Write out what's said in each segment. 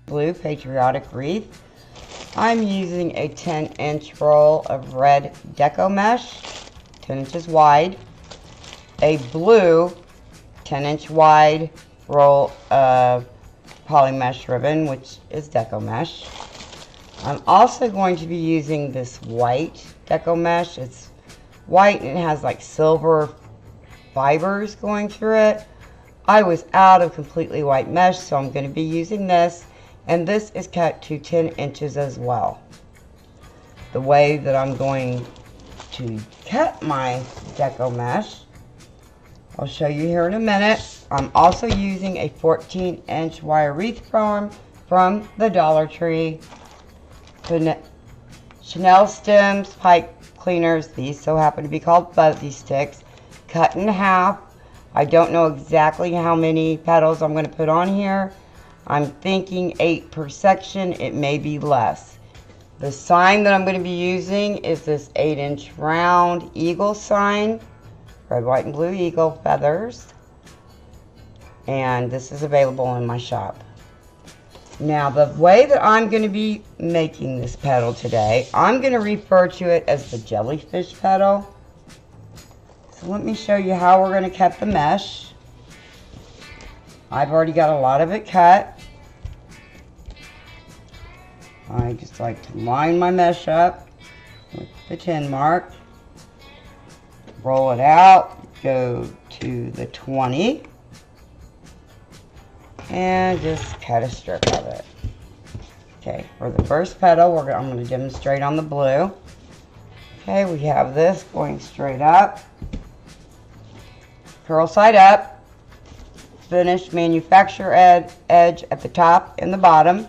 blue Patriotic Wreath. I'm using a 10-inch roll of red Deco mesh, 10 inches wide, a blue 10-inch wide roll of poly mesh ribbon, which is Deco mesh. I'm also going to be using this white Deco mesh. It's white and it has like silver fibers going through it. I was out of completely white mesh, so I'm going to be using this, and this is cut to 10 inches as well. The way that I'm going to cut my Deco mesh, I'll show you here in a minute. I'm also using a 14-inch wire wreath from the Dollar Tree. Chanel stems, pipe cleaners. These so happen to be called fuzzy sticks. Cut in half. I don't know exactly how many petals I'm going to put on here. I'm thinking 8 per section. It may be less. The sign that I'm going to be using is this 8-inch round eagle sign. Red, white, and blue eagle feathers. And this is available in my shop. Now, the way that I'm going to be making this petal today, I'm going to refer to it as the jellyfish petal. So let me show you how we're going to cut the mesh. I've already got a lot of it cut. I just like to line my mesh up with the 10 mark. Roll it out, go to the 20, and just cut a strip of it. Okay, for the first petal, I'm going to demonstrate on the blue. Okay, we have this going straight up. Curl side up, finish manufacturer edge at the top and the bottom.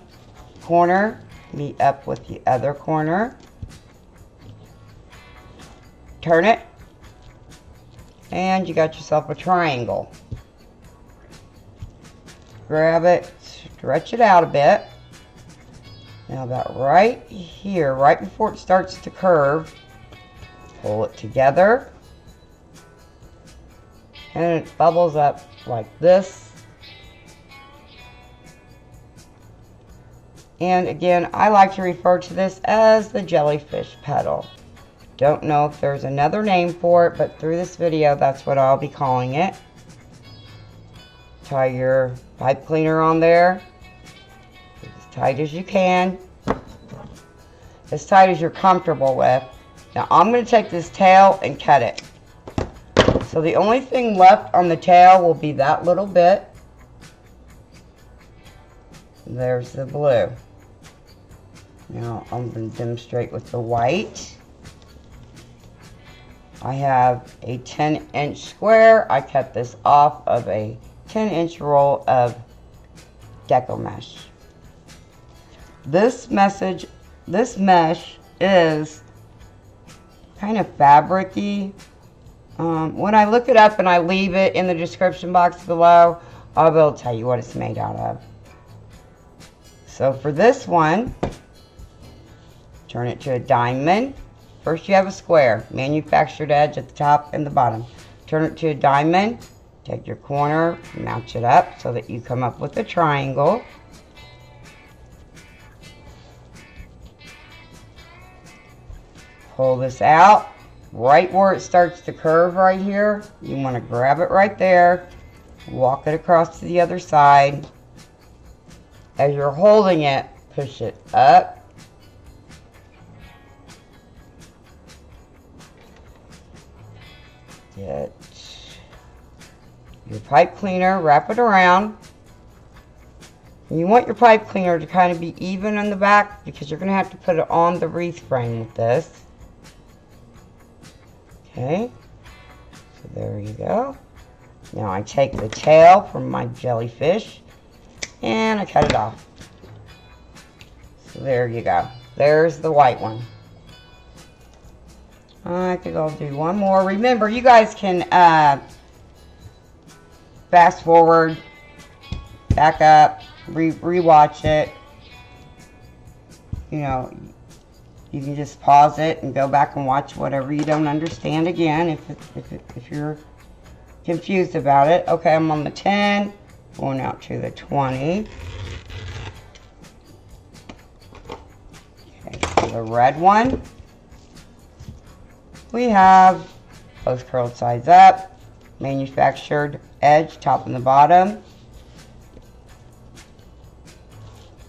Corner meet up with the other corner. Turn it, and you got yourself a triangle. Grab it, stretch it out a bit. Now about right here, right before it starts to curve, pull it together. And it bubbles up like this. And again, I like to refer to this as the jellyfish petal. Don't know if there's another name for it, but through this video, that's what I'll be calling it. Tie your pipe cleaner on there, as tight as you can, as tight as you're comfortable with. Now I'm going to take this tail and cut it. So the only thing left on the tail will be that little bit. There's the blue. Now I'm going to demonstrate with the white. I have a 10-inch square. I cut this off of a 10-inch roll of Deco mesh. This mesh is kind of fabric-y. When I look it up and I leave it in the description box below, I'll be able to tell you what it's made out of. So for this one, turn it to a diamond. First you have a square, manufactured edge at the top and the bottom. Turn it to a diamond, take your corner, match it up so that you come up with a triangle. Pull this out. Right where it starts to curve right here, you want to grab it right there, walk it across to the other side. As you're holding it, push it up. Get your pipe cleaner, wrap it around. And you want your pipe cleaner to kind of be even on the back because you're going to have to put it on the wreath frame with this. Okay, so there you go. Now I take the tail from my jellyfish and I cut it off. So there you go. There's the white one. I think I'll do one more. Remember, you guys can fast forward, back up, rewatch it. You know, you can just pause it and go back and watch whatever you don't understand again if you're confused about it. Okay, I'm on the 10, going out to the 20. the red one, we have both curled sides up, manufactured edge, top and the bottom.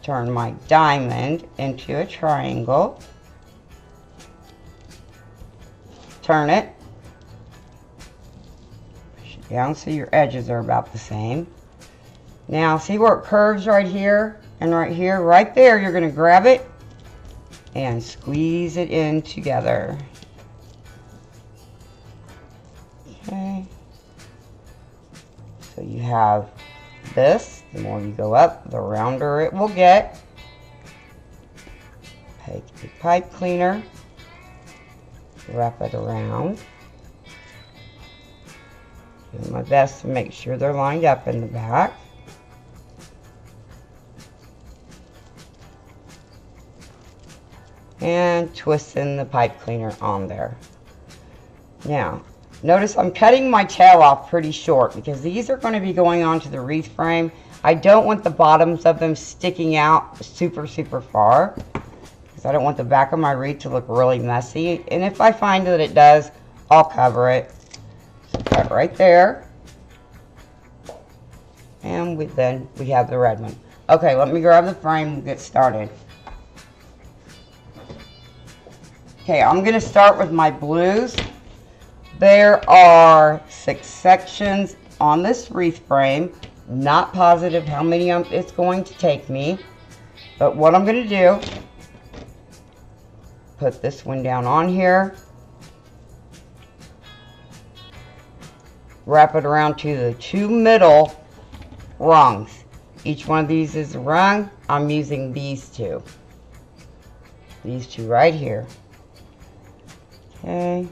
Turn my diamond into a triangle. Turn it. Push it down so your edges are about the same. Now see where it curves right here and right here? Right there, you're going to grab it and squeeze it in together. Okay. So you have this. The more you go up, the rounder it will get. Take a pipe cleaner, wrap it around. Do my best to make sure they're lined up in the back. And twist in the pipe cleaner on there. Now, notice I'm cutting my tail off pretty short because these are going to be going onto the wreath frame. I don't want the bottoms of them sticking out super far because I don't want the back of my wreath to look really messy. And if I find that it does, I'll cover it. So cut right there. And then we have the red one. Okay, let me grab the frame and get started. Okay, I'm going to start with my blues. There are 6 sections on this wreath frame. Not positive how many it's going to take me. But what I'm going to do, put this one down on here. Wrap it around to the 2 middle rungs. Each one of these is a rung. I'm using these 2. These 2 right here. Okay.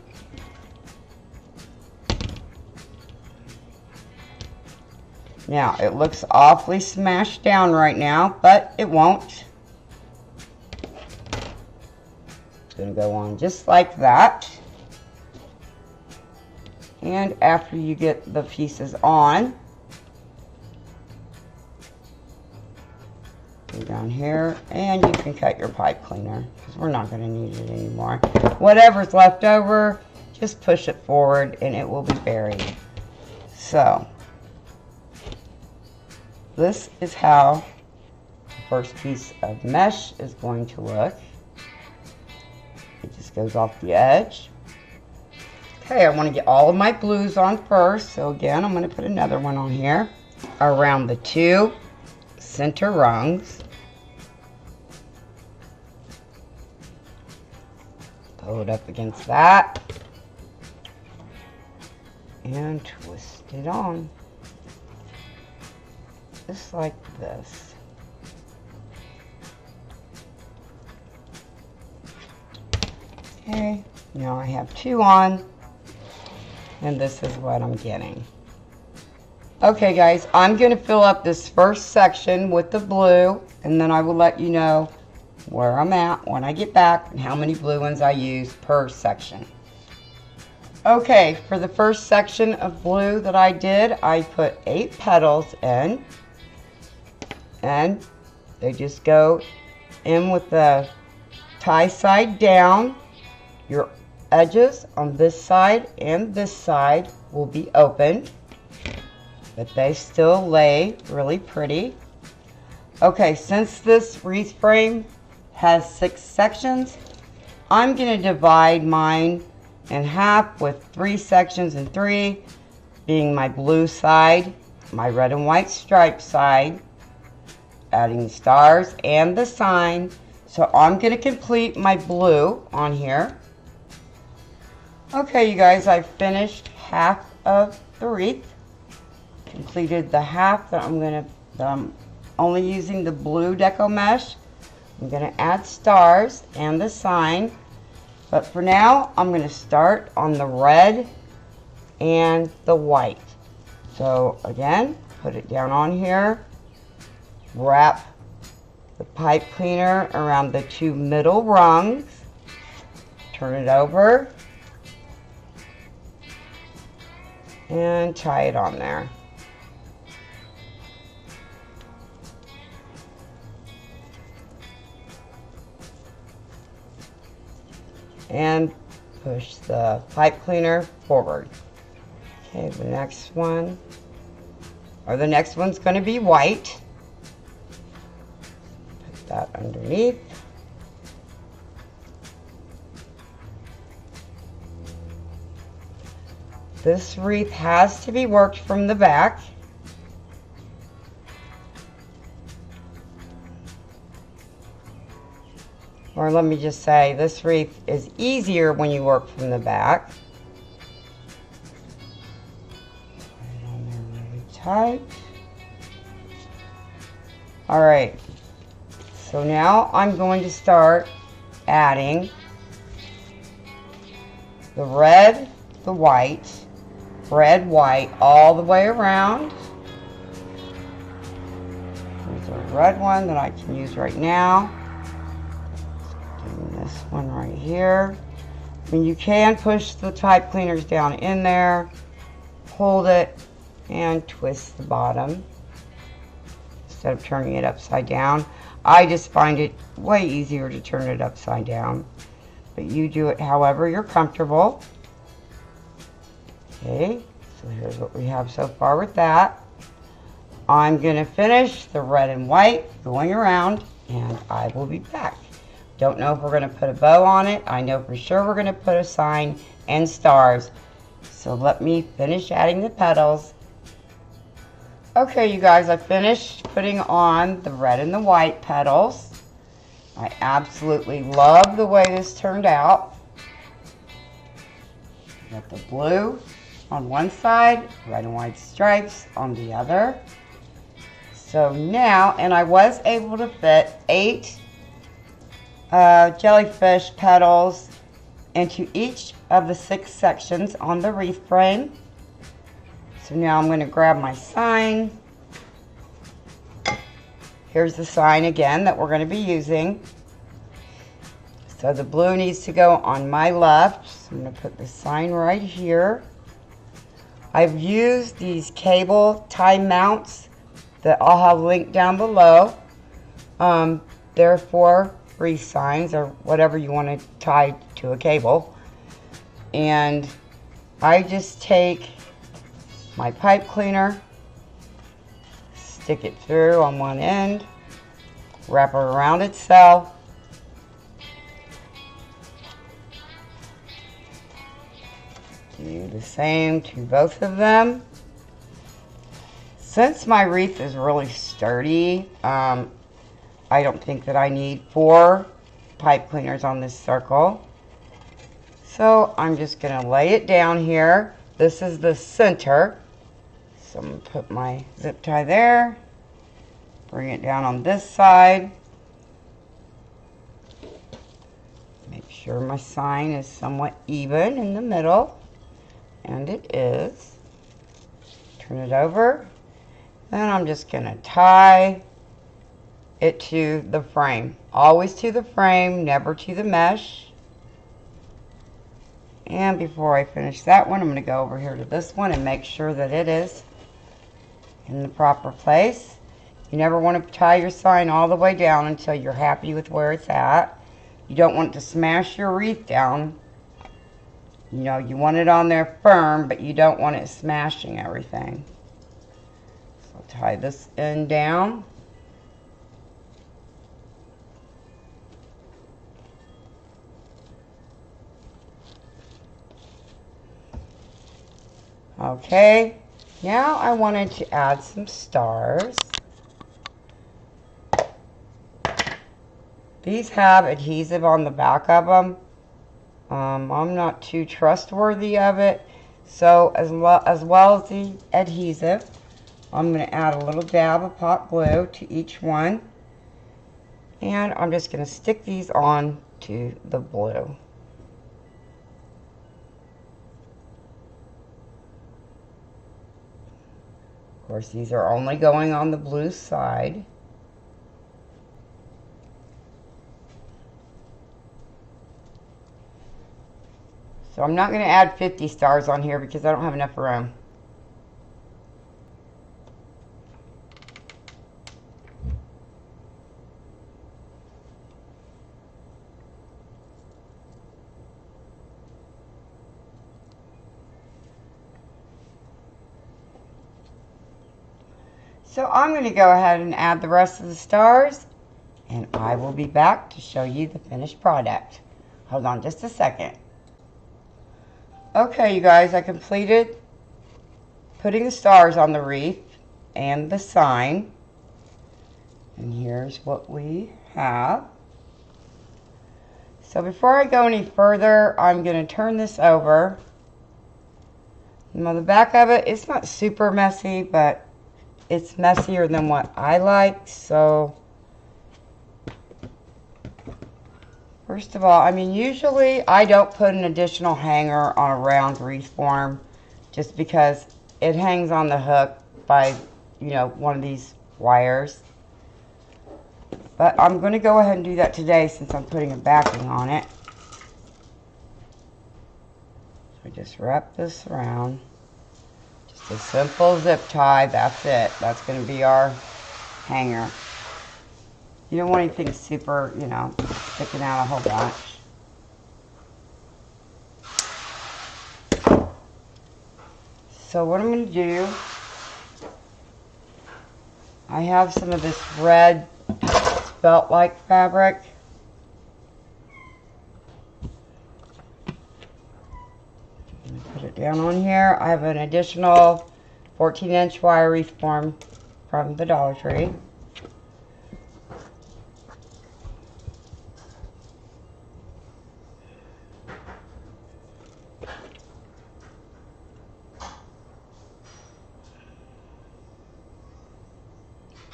Now, it looks awfully smashed down right now, but it won't. It's going to go on just like that. And after you get the pieces on, go down here, and you can cut your pipe cleaner, because we're not going to need it anymore. Whatever's left over, just push it forward, and it will be buried. So, this is how the first piece of mesh is going to look. It just goes off the edge. Okay, I want to get all of my blues on first. So again, I'm going to put another one on here around the 2 center rungs. Pull it up against that. And twist it on. Just like this. Okay, now I have 2 on, and this is what I'm getting. Okay guys, I'm going to fill up this first section with the blue, and then I will let you know where I'm at when I get back and how many blue ones I use per section. Okay, for the first section of blue that I did, I put 8 petals in. And they just go in with the tie side down. Your edges on this side and this side will be open, but they still lay really pretty. Okay, since this wreath frame has 6 sections, I'm going to divide mine in half with 3 sections and 3 being my blue side, my red and white striped side, adding the stars and the sign. So I'm going to complete my blue on here. Okay, you guys, I've finished half of the wreath. Completed the half that I'm only using the blue deco mesh. I'm going to add stars and the sign. But for now, I'm going to start on the red and the white. So again, put it down on here. Wrap the pipe cleaner around the 2 middle rungs. Turn it over. And tie it on there. and push the pipe cleaner forward. Okay, the next one, or the next one's going to be white. Put that underneath. This wreath has to be worked from the back. Or let me just say, this wreath is easier when you work from the back. Put it on there really tight. Alright, so now I'm going to start adding the red, the white, red, white, all the way around. There's a red one that I can use right now. And this one right here. I mean, you can push the pipe cleaners down in there, hold it, and twist the bottom instead of turning it upside down. I just find it way easier to turn it upside down, but you do it however you're comfortable. Okay, so here's what we have so far with that. I'm going to finish the red and white going around, and I will be back. Don't know if we're going to put a bow on it. I know for sure we're going to put a sign and stars. So let me finish adding the petals. Okay, you guys, I finished putting on the red and the white petals. I absolutely love the way this turned out. Got the blue on one side, red and white stripes on the other. So now, and I was able to fit 8 jellyfish petals into each of the 6 sections on the wreath frame. So now I'm going to grab my sign. Here's the sign again that we're going to be using. So the blue needs to go on my left. So I'm going to put the sign right here. I've used these cable tie mounts that I'll have linked down below. They're for wreath signs or whatever you want to tie to a cable. And I just take my pipe cleaner, stick it through on one end, wrap it around itself, do the same to both of them. Since my wreath is really sturdy, I don't think that I need 4 pipe cleaners on this circle. So I'm just going to lay it down here. This is the center. So I'm going to put my zip tie there. Bring it down on this side. Make sure my sign is somewhat even in the middle. And it is. Turn it over. Then I'm just going to tie it to the frame. Always to the frame, never to the mesh. And before I finish that one, I'm going to go over here to this one and make sure that it is in the proper place. You never want to tie your sign all the way down until you're happy with where it's at. You don't want to smash your wreath down. You know, you want it on there firm, but you don't want it smashing everything. So I'll tie this end down. Okay, now I wanted to add some stars. These have adhesive on the back of them. I'm not too trustworthy of it. So as well as the adhesive, I'm going to add a little dab of pot glue to each one. And I'm just going to stick these on to the blue. Of course, these are only going on the blue side. So I'm not going to add 50 stars on here because I don't have enough room. So I'm going to go ahead and add the rest of the stars, and I will be back to show you the finished product. Hold on just a second. Okay, you guys, I completed putting the stars on the wreath and the sign. And here's what we have. So before I go any further, I'm going to turn this over. Now the back of it, it's not super messy, but it's messier than what I like. So first of all, I mean, usually I don't put an additional hanger on a round wreath form just because it hangs on the hook by, you know, one of these wires. But I'm going to go ahead and do that today since I'm putting a backing on it. So I just wrap this around. Just a simple zip tie, that's it. That's going to be our hanger. You don't want anything super, you know, sticking out a whole bunch. So what I'm going to do, I have some of this red felt-like fabric. Put it down on here. I have an additional 14-inch wire wreath form from the Dollar Tree.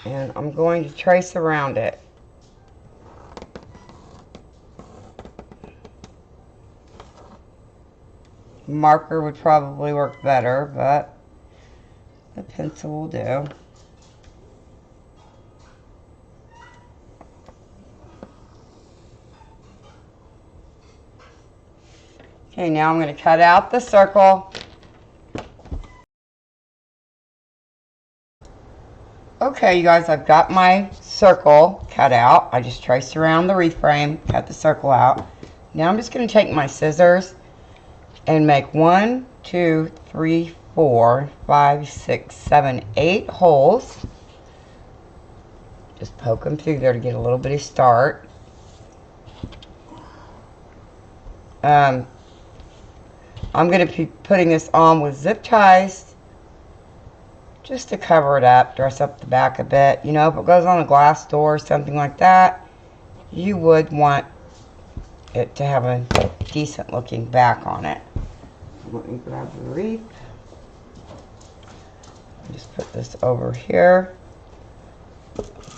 And I'm going to trace around it. Marker would probably work better, but the pencil will do. Okay, now I'm going to cut out the circle. Okay, you guys, I've got my circle cut out. I just traced around the wreath frame, cut the circle out. Now I'm just going to take my scissors and make 1, 2, 3, 4, 5, 6, 7, 8 holes. Just poke them through there to get a little bitty start. I'm going to be putting this on with zip ties just to cover it up, dress up the back a bit. You know, if it goes on a glass door or something like that, you would want it to have a decent looking back on it. Let me grab the wreath. Just put this over here.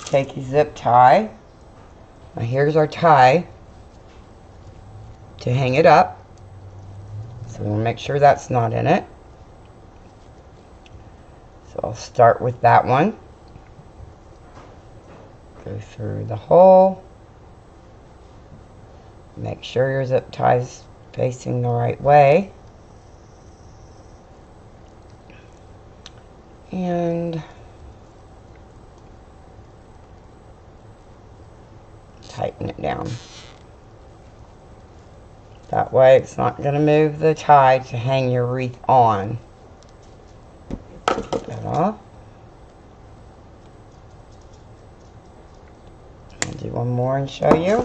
Take a zip tie. Now here's our tie to hang it up. So we'll make sure that's not in it. So I'll start with that one. Go through the hole. Make sure your zip tie's facing the right way. And tighten it down. That way it's not going to move the tie to hang your wreath on. Take that off. I'll do one more and show you.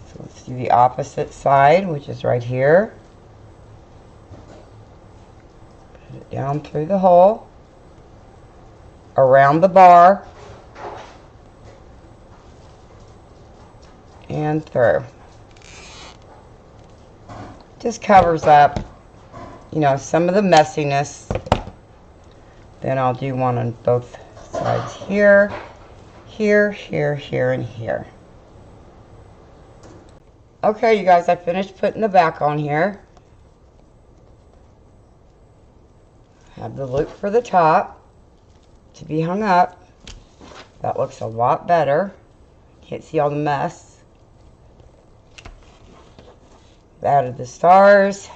So let's do the opposite side, which is right here. Put it down through the hole, around the bar, and through. Just covers up, you know, some of the messiness. Then I'll do one on both sides here, here, here, here, and here. Okay, you guys, I finished putting the back on here. Have the loop for the top to be hung up. That looks a lot better. Can't see all the mess. Added the stars,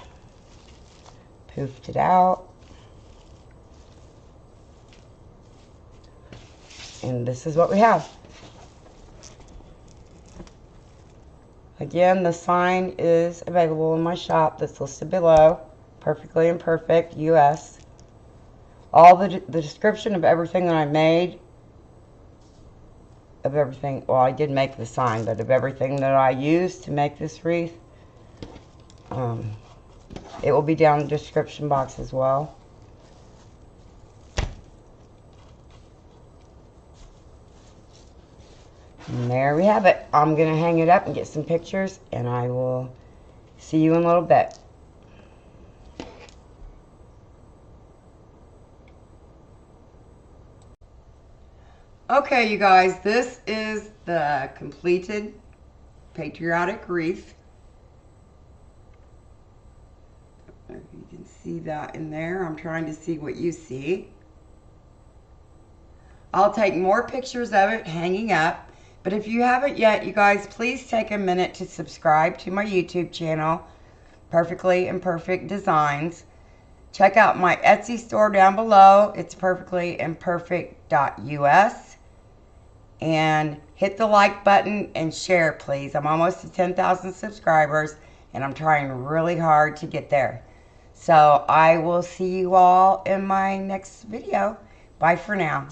poofed it out, and this is what we have. Again, the sign is available in my shop that's listed below, Perfectly Imperfect US. All the description of everything that I made, of everything, well, I did make the sign, but of everything that I used to make this wreath, it will be down in the description box as well. And there we have it. I'm going to hang it up and get some pictures, and I will see you in a little bit. Okay, you guys, this is the completed Patriotic Wreath. If you can see that in there, I'm trying to see what you see. I'll take more pictures of it hanging up, but if you haven't yet, you guys, please take a minute to subscribe to my YouTube channel, Perfectly Imperfect Designs. Check out my Etsy store down below. It's perfectlyimperfect.us. And hit the like button and share, please. I'm almost to 10,000 subscribers, and I'm trying really hard to get there. So I will see you all in my next video. Bye for now.